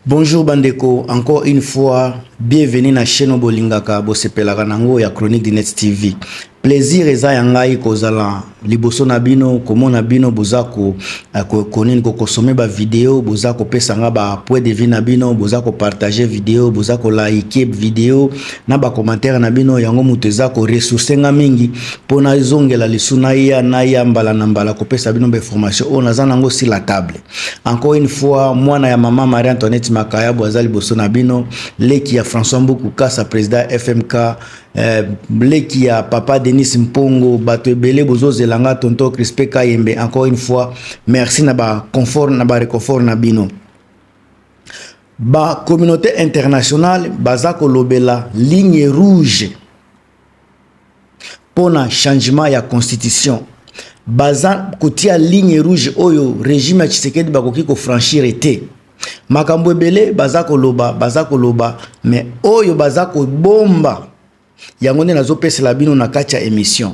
Bonjour Bandeko, encore une fois, bienvenue na chaîne Bolingaka, Bosepelaka nango ya Chronique du Net TV. Plaisir eza yangai kozala liboso na bino komona bino bozako konini ko consommer ba vidéo bozako pesa nga ba point de vue na bino bozako partager vidéo bozako liker vidéo na ba commentaire na bino yango mutezako ressource nga mingi pona zongela lisuna na ya mbala na mbala ko pesa bino ba information on azana ngo sur la table. Encore une fois mwana ya mama Marie Antoinette Makaya bozali liboso na bino leki ya François Mboukou Kassa président FMK leki ya papa Denis Mpongo bato ebele bozo zelanga tonto Crispé Kayembe. Encore une fois merci na ba confort na ba réconfort na bino ba communauté internationale bazako lobela ligne rouge pona changement ya constitution baza kotia ligne rouge oyo régime ya Tshisekedi bakoki ko franchir ete makambo ebele bazako loba mais oyo bazako bomba yango nde nazopesela bino na kati ya émission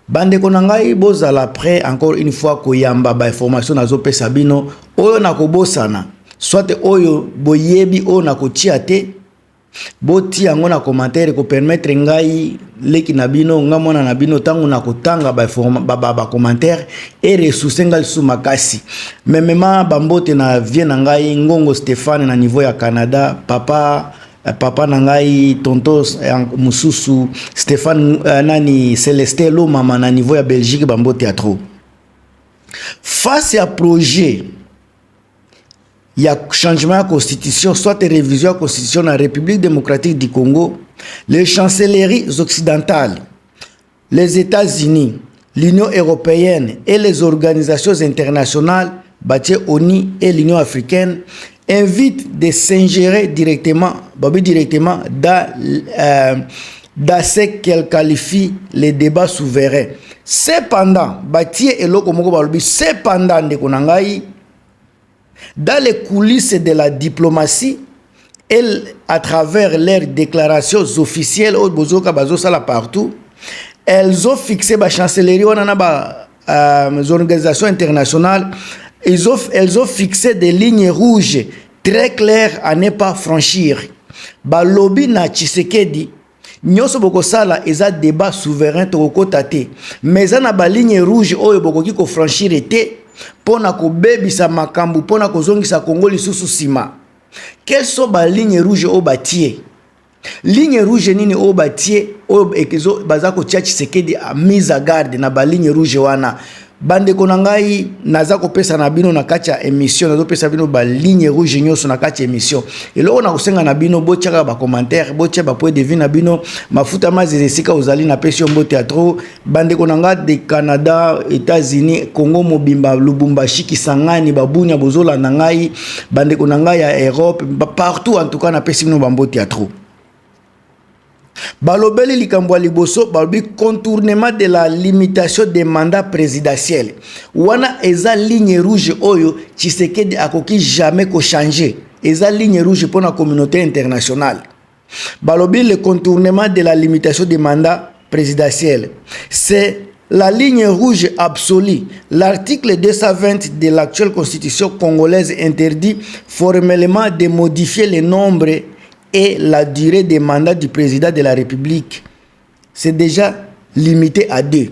bandeko na ngai bozala prêt encore une fois koyamba ba information nazopesa bino oyo nakobosana soit oyo boyebi oyo nakotia te boti yango na commentaire ko permettre ngai leki na bino ngamona na bino tango nakotanga ba commentaire et ressource ngai sous makasi memema bambote na vie na ngai ngongo Stéphane na niveau ya Canada papa nangai tonto mususu Stéphane nani Célestin lo mama na niveau ya Belgique bambo théâtre face à projet ya changement de constitution soit révision de constitution dans la République démocratique du Congo, les chancelleries occidentales, les États-Unis, l'Union européenne et les organisations internationales bâties ONU et l'Union africaine invite de s'ingérer directement dans ce qu'elle qualifie les débats souverains. Cependant, dans les coulisses de la diplomatie, à travers leurs déclarations officielles, partout, elles ont fixé la chancellerie, les organisations internationales, elles ont fixé des lignes rouges très claires à ne pas franchir. Balobi na Tshisekedi, nyoso boko sala eza débat souverain toko tate, mais na ba ligne rouge oyo boko ki ko franchir été pona ko bebisa makambu pona ko zongisa Congo lisusu sima. Quelles sont ba ligne rouge o batie? Ligne rouge nini o batie o ekezo bazako tia Tshisekedi a mise à garde na ba ligne rouge wana. Bande konangai nazako pesa na bino na kati ya émission nazo pesa bino ba ligne rouge nyoso na kati ya émission elo na kusenga na bino botiaka ba commentaire botia ba point de vue na bino mafuta mazeze sika uzali na pesi mbo théâtre bande konanga de Canada États-Unis Congo mobimba Lubumbashi Kisangani babunya bozola na ngai bande konanga ya Europe partout en tout cas na pesi bino bambo théâtre balobeli likambo liboso balobi contournement de la limitation des mandats présidentiels wana eza ligne rouge oyo Tshisekedi akoki jamais ko changer eza ligne rouge pour la communauté internationale balobi le contournement de la limitation des mandats présidentiels c'est la ligne rouge absolue. L'article 220 de l'actuelle constitution congolaise interdit formellement de modifier le nombre et la durée des mandats du président de la République. C'est déjà limité à 2.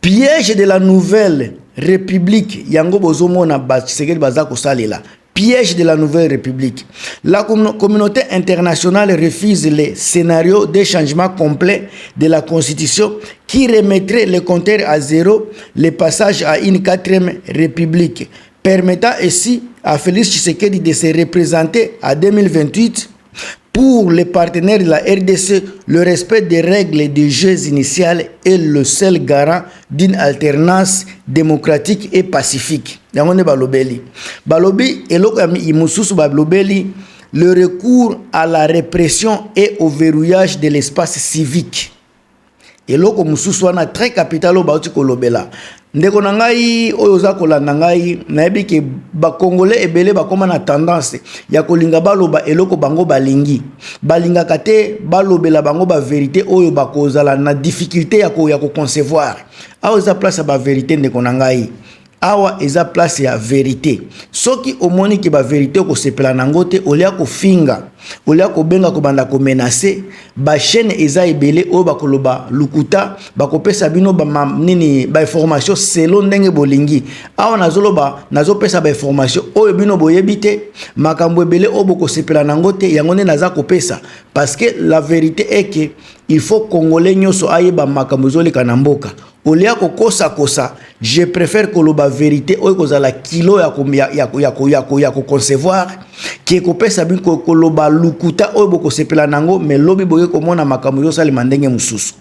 Piège de la nouvelle République. Yango bozomona Tshisekedi bazako salela. Piège de la nouvelle République. La communauté internationale refuse les scénarios de changement complet de la Constitution qui remettrait le compteur à zéro, le passage à une 4e République, permettant ainsi à Félix Tshisekedi de se représenter à 2028 pour les partenaires de la RDC. Le respect des règles du jeu initial est le seul garant d'une alternance démocratique et pacifique. Balobi le recours à la répression et au verrouillage de l'espace civique. Et loko mususu wana très capital bauti kolobela ndeko nangai oyo za kolanda ngai nayebi ke ba congolais ebele bakoma na tendance ya kolinga baloba eloko bango balingi balinga kate balobela bango ba vérité oyo bakozala na difficulté ya ko concevoir ayo za place ba vérité ndeko nangai awa eza place ya vérité. Soki omoni ki ba vérité ko sepela nangote olia ko finga, olia ko benga ko banda ko menacer, ba chaîne eza ebele o ba koloba lukuta, ba ko pesa bino ba nini ba information selon ndenge bolingi. Awa nazoloba nazo pesa ba information o bino boyebite, makambo ebele o boko sepela nangote yango ne naza ko pesa parce que la vérité est que il faut congolais nyoso ayeba makambo zoleka na mboka. Olia ko kosa, je préfère que la vérité o kozala kilo ya ko concevoir ki ko pesa bin ko loba lukuta o boko sepela nango mais lobi boye ko mona makambo yo sali mandenge mususu.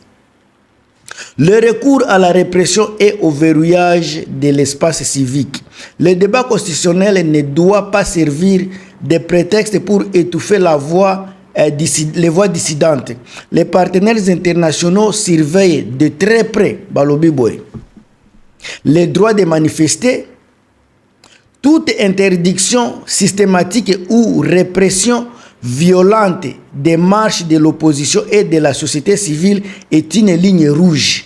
Le recours à la répression et au verrouillage de l'espace civique. Le débat constitutionnel ne doit pas servir de prétexte pour étouffer les voix dissidentes. Les partenaires internationaux surveillent de très près Balobi Boy les droits de manifester. Toute interdiction systématique ou répression violente des marches de l'opposition et de la société civile est une ligne rouge.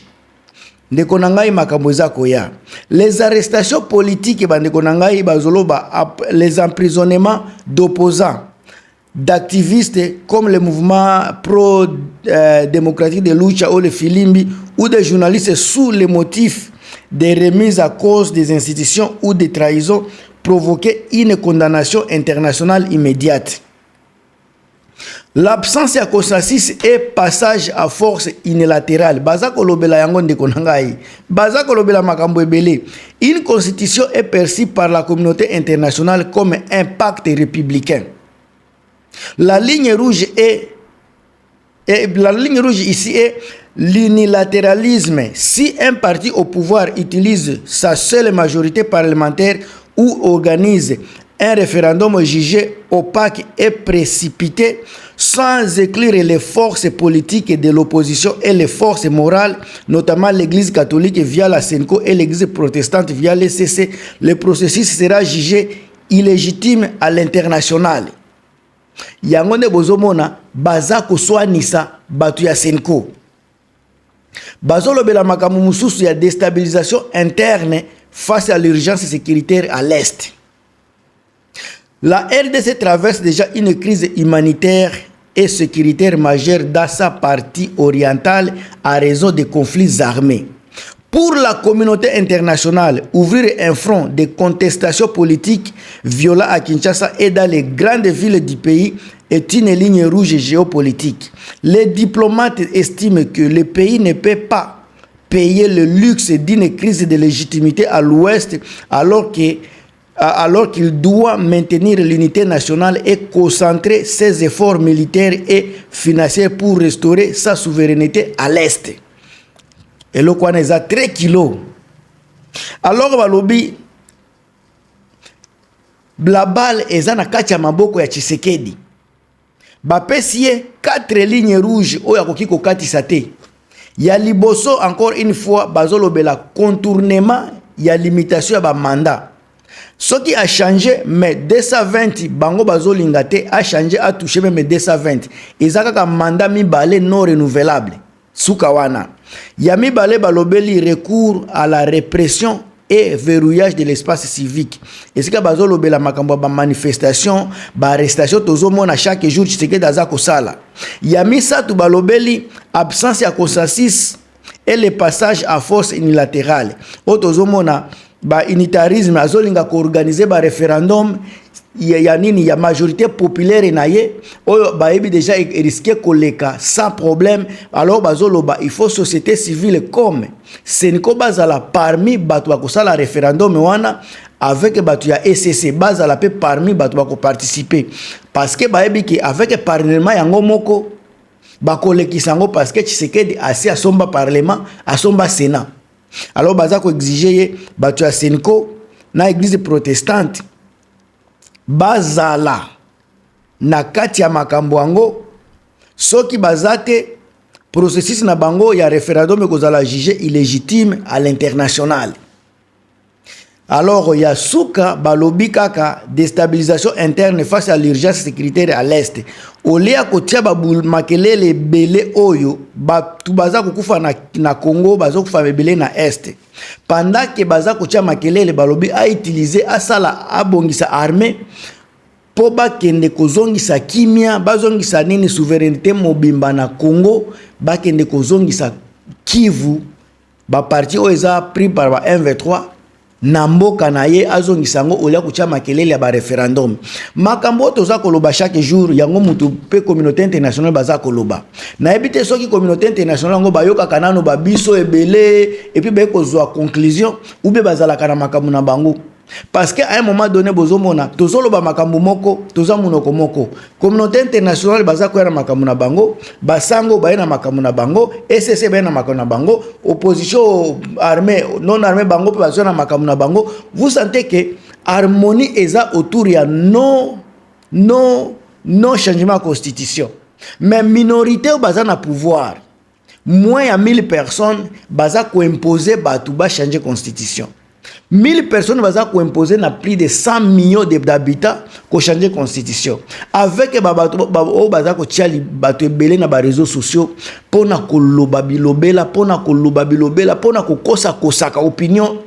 Les arrestations politiques, les emprisonnements d'opposants, d'activistes comme le mouvement pro-démocratique de Lucha ou le Filimbi, ou des journalistes sous les motifs de remise à cause des institutions ou de trahison provoquaient une condamnation internationale immédiate. L'absence de consensus et passage à force unilatérale. Une constitution est perçue par la communauté internationale comme un pacte républicain. La ligne rouge ici est l'unilatéralisme. Si un parti au pouvoir utilise sa seule majorité parlementaire ou organise un référendum jugé opaque et précipité sans inclure les forces politiques de l'opposition et les forces morales, notamment l'Église catholique via la Senko et l'Église protestante via l'ECC, le processus sera jugé illégitime à l'international. Yangonde bozomona baza koswanisa batu ya Senko. Bazolo bela makamu mususu ya déstabilisation interne face à l'urgence sécuritaire à l'Est. La RDC traverse déjà une crise humanitaire et sécuritaire majeure dans sa partie orientale à raison des conflits armés. Pour la communauté internationale, ouvrir un front de contestation politique violent à Kinshasa et dans les grandes villes du pays est une ligne rouge géopolitique. Les diplomates estiment que le pays ne peut pas payer le luxe d'une crise de légitimité à l'Ouest alors qu'il doit maintenir l'unité nationale et concentrer ses efforts militaires et financiers pour restaurer sa souveraineté à l'Est. Et le Kwana est à 3 kilos. Alors, balobi, la balle est à Katia Maboko ya Tshisekedi. Bapesiye 4 lignes rouges oya kokiko katisate. Ya liboso encore une fois bazolo bela contournement ya limitation ya ba mandat. Ce qui a changé mais 220 bango bazolingate a changé a touché même 220. Ezaka ka mandat mi balé non renouvelable. Soukawana. Yami balé balobeli recours à la répression et verrouillage de l'espace civique. Est-ce que bazolo bela makambo ba manifestation, ba arrestation tozo mona chaque jour Tshisekedi azako sala. Yami satu balobeli absence ya consensus et le passage à force unilatérale. Otozo mona ba unitarisme azolinga ko organiser ba référendum ya nini ya majorité populaire na ye oyo ba ebi déjà risqué koleka sans problème. Alors bazoloba il faut société civile comme Senko bazala parmi batu bakosala référendum wana avec batu ya ECC bazala pe parmi batu bako participer parce que ba ebi ki avec parlement yango moko bakolekisa ngo parce que Tshisekedi asi asomba parlement asomba sénat. Alors baza ko exiger batu ya Senko na église protestante bazala na kati ya makambo yango soki bazate processus na bango ya référendum kozala jugé illégitime à l'international. Alors il y a souka balobi kaka déstabilisation interne face à l'urgence sécuritaire à l'est. Olia kotia babul makelele belé oyo batu baza kukufa na Congo baza kufa belé na est. Pendant que baza kotia makelele balobi a utiliser asala abongisa armée po bakende kozongisa kimia bazongisa nini souveraineté mobimba na Congo bakende kozongisa Kivu ba parti oyo eza pris par ba M23 na mboka na ye azongisa ngo olia kutia makelele ya ba référendum. Makambo toza koloba chaque jour yango mutu pe communauté internationale baza koloba. Na ebite soki communauté internationale ngo bayoka kanano ba biso ebele et puis ba kozwa conclusion ou be bazala kana makambo na bango. Parce qu'à un moment donné, bozomona tozoloba makambo moko, toza munoko moko. Communauté internationale baza ko na makambo na bango, basango ba na makambo na bango, SSC ba na makambo na bango, opposition armée non armée bango pe bazo na makambo na bango. Vous sentez que harmonie eza autour ya non changement de constitution. Mais minorité baza na pouvoir. Moins ya 1000 personnes baza ko imposer batu ba changer constitution. 1000 personnes baza ko imposer na plus de 100 millions d'habitants ko changer constitution avec baza ko tia bato ebele na ba réseaux sociaux pona ko loba bilobela pona ko kosa kosaka opinion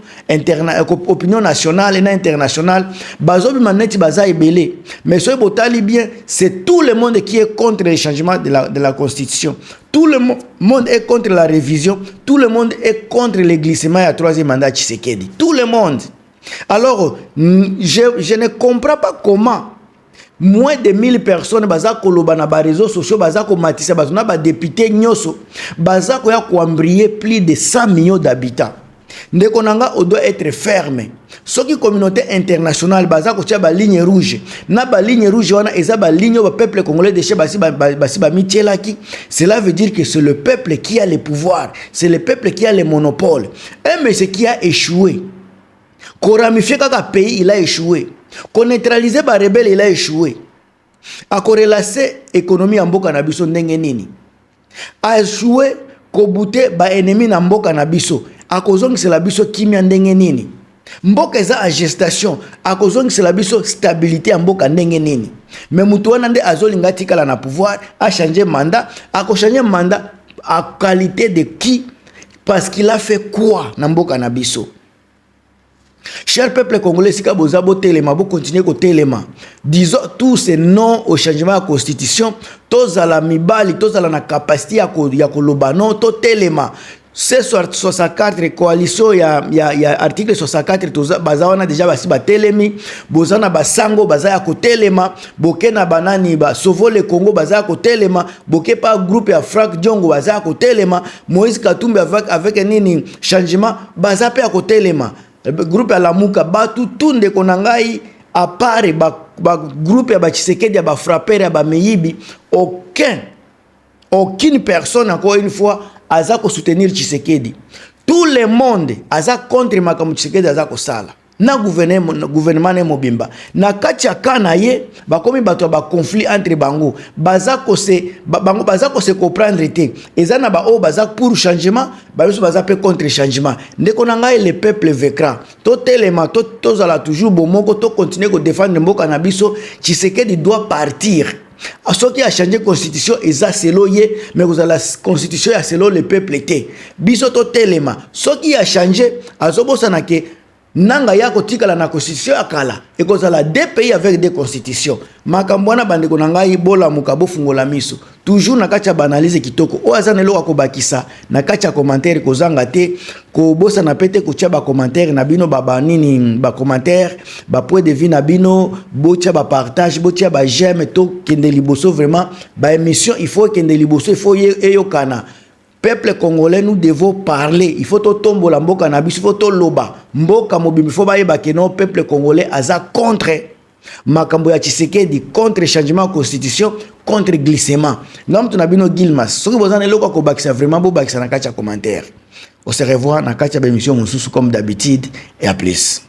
opinion nationale et internationale bazo bimaneti baza ebele mais soy botali bien c'est tout le monde qui est contre le changement de la constitution. Tout le monde est contre la révision. Tout le monde est contre le glissement à troisième mandat Tshisekedi. Tout le monde. Alors, je ne comprends pas comment moins de 1000 personnes baza koloba na ba réseaux sociaux baza ko matisa bazona ba député nyoso baza ko ya ko embrayer plus de 100 millions d'habitants. Ndeko nanga on doit être ferme. Soki communauté internationale baza ko tia ba ligne rouge na ba ligne rouge wana eza ba ligne au peuple congolais de chez basi ba mitielaki. Cela veut dire que c'est le peuple qui a le pouvoir, c'est le peuple qui a le monopole. Un monsieur qui a échoué, qu'on ramifie kaka pays il a échoué, qu'on neutralise ba rebelle il a échoué, a correlacer économie en mboka na biso ndenge nini, a échoué ko bouter ba ennemi na mboka na biso a kozongisa la biso kimia ndenge nini. Mboka eza a gestation akozongisa la biso stabilité ya mboka ndenge nini. Mais mutu wana nde azolinga tikala na pouvoir a changer mandat, a changer mandat à qualité de qui, parce qu'il a fait quoi na mboka na biso. Cher peuple congolais, si vous avez téléma, vous continuez à téléma. Disons tous ces non au changement de la constitution, tous à la mibali, tous à la capacité à kolobano, tous téléma. C'est 64 coalition, il y a article 64, bazawana déjà basi ba telemi, bozana basango bazaya ko telema, boke na banani ba Sauvo le Congo bazaya ko telema, boke pa groupe ya Frank Diongo bazaya ko telema, Moïse Katumbi avec nini changement bazaya pe ko telema. Groupe ya Lamuka batu tunde konangai à part ba groupe ya ba Tshisekedi ya ba frapper ya ba meyibi, aucune personne encore une fois aza ko soutenir Tshisekedi. Tout le monde aza contre makambo Tshisekedi aza ko sala. Na gouvernement ne mobimba. Na kati ya kana ye bakomi bato ba conflit entre bango. Baza ko se comprendre te. Eza na ba o baza pour changement, ba biso baza pe contre changement. Ndeko na ngai le peuple vaincra. To telema to zala toujours bomoko to continuer ko défendre mboka na biso. Tshisekedi doit partir. A ce qui a changé la constitution, et ça c'est l'oye, mais vous avez la constitution, c'est le peuple était. Bisoto telema. Ce qui a changé, à ce moment que nanga ya kotika la constitution akala, et que la deux pays avec des constitutions. Makambwana bandeko nangai bola mukabo fungola miso. Toujours na kacha banalize kitoko. O azane lo akobakisa na kacha commentaire kozanga te ko bosa na pete ko tia ba commentaire na bino baba nini ba commentaire ba point de vue na bino botia ba partage botia ba j'aime to kende liboso vraiment ba émission il faut kende liboso il faut eyokana. Peuple congolais, nous devons parler. Il faut tout tomber la mboka na biso, il faut tout loba. Mboka mobimbi, il faut ba yeba que non peuple congolais aza contre makambo ya Tshisekedi, contre changement de constitution, contre glissement. Ngam tu nabino Gilmas. Ce que vous en eloko ko bakisa vraiment beau bakisa na kacha commentaire. On se revoit na kacha émission mususu comme d'habitude et à plus.